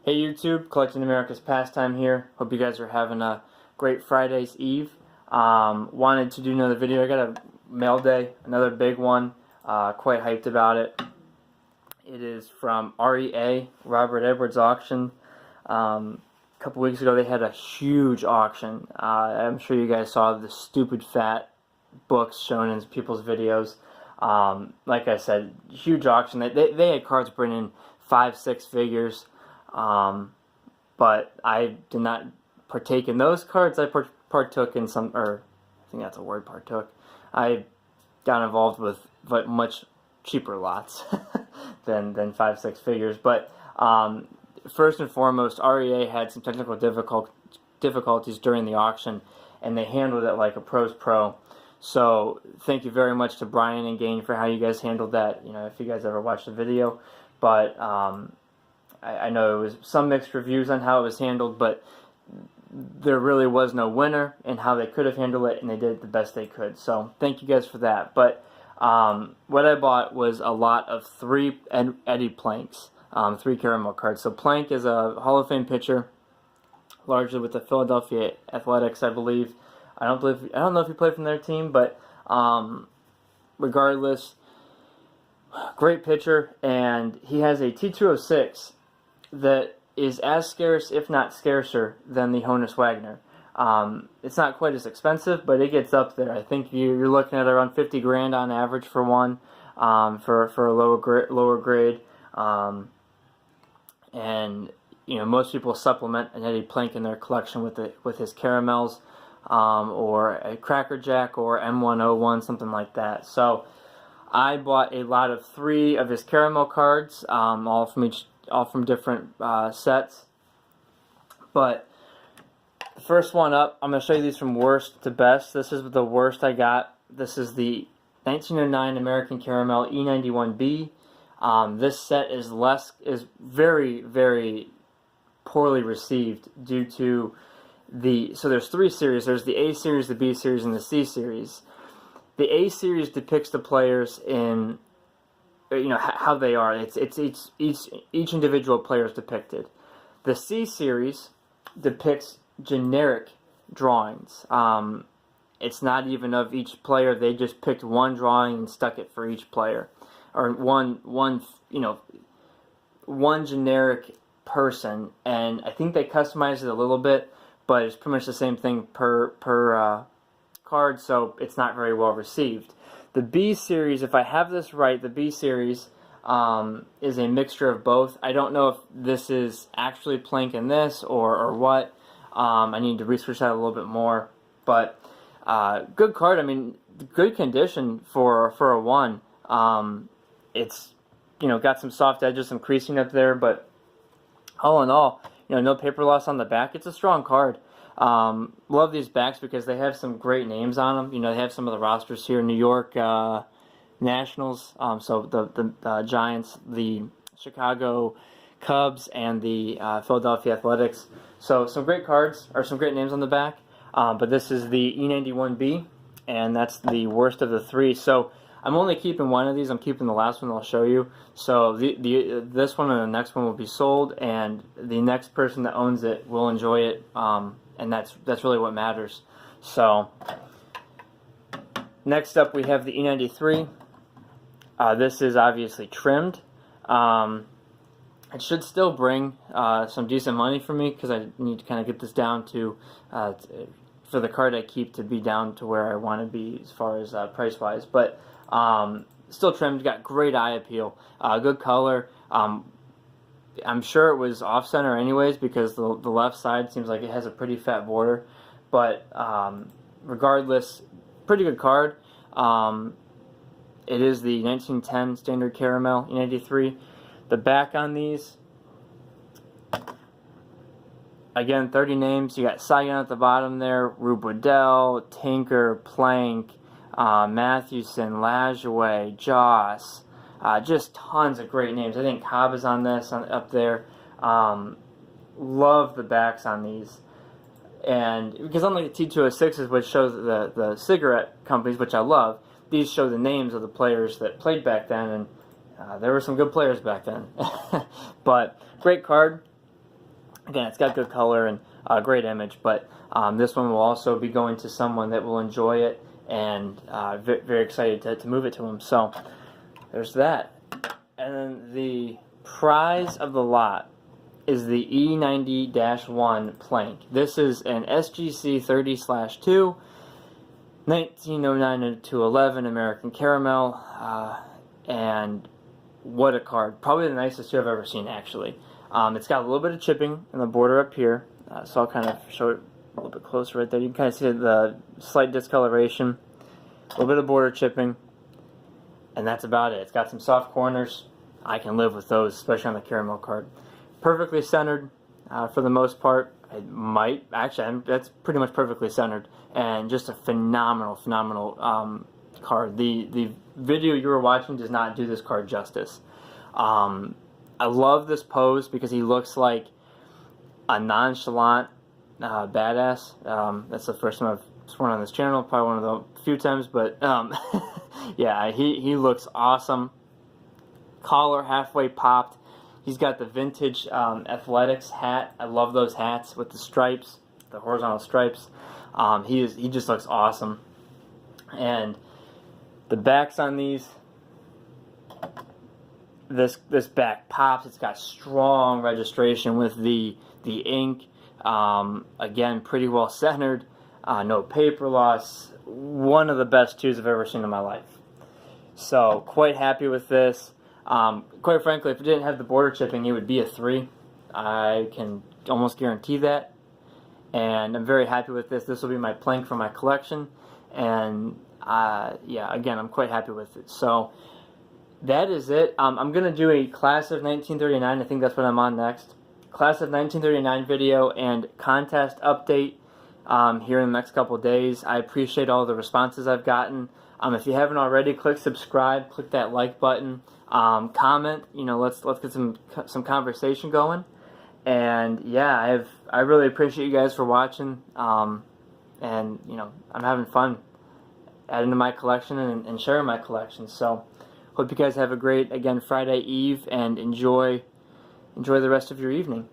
Hey YouTube, Collecting America's Pastime here. Hope you guys are having a great Friday's Eve. Wanted to do another video. I got a mail day, another big one. Quite hyped about it. It is from REA, Robert Edwards Auction. A couple weeks ago they had a huge auction. I'm sure you guys saw the stupid fat books shown in people's videos. Like I said, huge auction. They had cards bringing 5-6 figures. But I did not partake in those cards. I partook in some, or I think that's a word, partook. I got involved with much cheaper lots than 5-6 figures. But first and foremost, REA had some technical difficulties during the auction, and they handled it like a pro's pro. So thank you very much to Brian and Gain for how you guys handled that. You know, if you guys ever watched the video, but I know it was some mixed reviews on how it was handled, but there really was no winner in how they could have handled it, and they did the best they could. So thank you guys for that. But what I bought was a lot of 3 Eddie Planks, 3 caramel cards. So Plank is a Hall of Fame pitcher, largely with the Philadelphia Athletics, I believe. I don't know if he played from their team, but regardless, great pitcher, and he has a T206 that is as scarce, if not scarcer, than the Honus Wagner. It's not quite as expensive, but it gets up there. I think you're looking at around 50 grand on average for one, for a lower grade. And you know, most people supplement an Eddie Plank in their collection with his caramels, or a Cracker Jack or M101, something like that. So I bought a lot of 3 of his caramel cards, all from different sets. But the first one up, I'm going to show you these from worst to best. This is the worst I got. This is the 1909 American Caramel E91B. This set is very, very poorly received due to so there's 3 series. There's the A series, the B series, and the C series. The A series depicts the players in, you know, how they are. It's each individual player is depicted. The C series depicts generic drawings. It's not even of each player. They just picked one drawing and stuck it for each player, or one generic person. And I think they customized it a little bit, but it's pretty much the same thing per card, so it's not very well received. The B series, if I have this right, the B series is a mixture of both. I don't know if this is actually Plank in this or what. I need to research that a little bit more. But good card. I mean, good condition for a 1. It's, you know, got some soft edges, some creasing up there, but all in all, you know, no paper loss on the back. It's a strong card. Love these backs because they have some great names on them. You know, they have some of the rosters here: New York Nationals, so the Giants, the Chicago Cubs, and the Philadelphia Athletics. So some great cards, or some great names on the back. But this is the E91B, and that's the worst of the 3. So I'm only keeping one of these. I'm keeping the last one I'll show you. So this one and the next one will be sold, and the next person that owns it will enjoy it. And that's really what matters. So next up we have the E93. This is obviously trimmed. It should still bring some decent money for me, because I need to kind of get this down to for the card I keep to be down to where I want to be as far as price wise. But still trimmed, got great eye appeal, good color. I'm sure it was off-center anyways, because the left side seems like it has a pretty fat border. But regardless, pretty good card. It is the 1910 Standard Caramel E93. The back on these, again, 30 names. You got Cy Young at the bottom there, Rube Waddell, Tinker, Plank, Mathewson, Lajoie, Joss. Just tons of great names. I think Cobb is on this, up there. Love the backs on these. And because unlike the T206s, which shows the cigarette companies, which I love, these show the names of the players that played back then, and there were some good players back then. But great card. Again, it's got good color and great image, but this one will also be going to someone that will enjoy it, and very excited to move it to him. So there's that. And then the prize of the lot is the E90-1 plank. This is an SGC 30/2, 1909 to 11 American Caramel, and what a card. Probably the nicest you have ever seen, actually. It's got a little bit of chipping in the border up here, so I'll kind of show it a little bit closer right there. You can kind of see the slight discoloration, a little bit of border chipping, and that's about it. It's got some soft corners. I can live with those, especially on the caramel card. Perfectly centered for the most part. It might, actually, that's pretty much perfectly centered, and just a phenomenal card. The video you were watching does not do this card justice. I love this pose because he looks like a nonchalant badass. That's the first time I've sworn on this channel, probably one of the few times, but yeah, he looks awesome. Collar halfway popped. He's got the vintage athletics hat. I love those hats with the stripes, the horizontal stripes. He just looks awesome. And the backs on these, this back pops. It's got strong registration with the ink. Again, pretty well centered. No paper loss. One of the best twos I've ever seen in my life. So quite happy with this. Quite frankly, if it didn't have the border chipping, it would be a 3. I can almost guarantee that. And I'm very happy with this. This will be my plank for my collection. And yeah, again, I'm quite happy with it. So that is it. I'm going to do a Class of 1939. I think that's what I'm on next. Class of 1939 video and contest update here in the next couple days. I appreciate all the responses I've gotten. If you haven't already, click subscribe, click that like button, comment. You know, let's get some conversation going. And yeah, I really appreciate you guys for watching. And you know, I'm having fun adding to my collection and sharing my collection. So hope you guys have a great, again, Friday Eve, and enjoy the rest of your evening.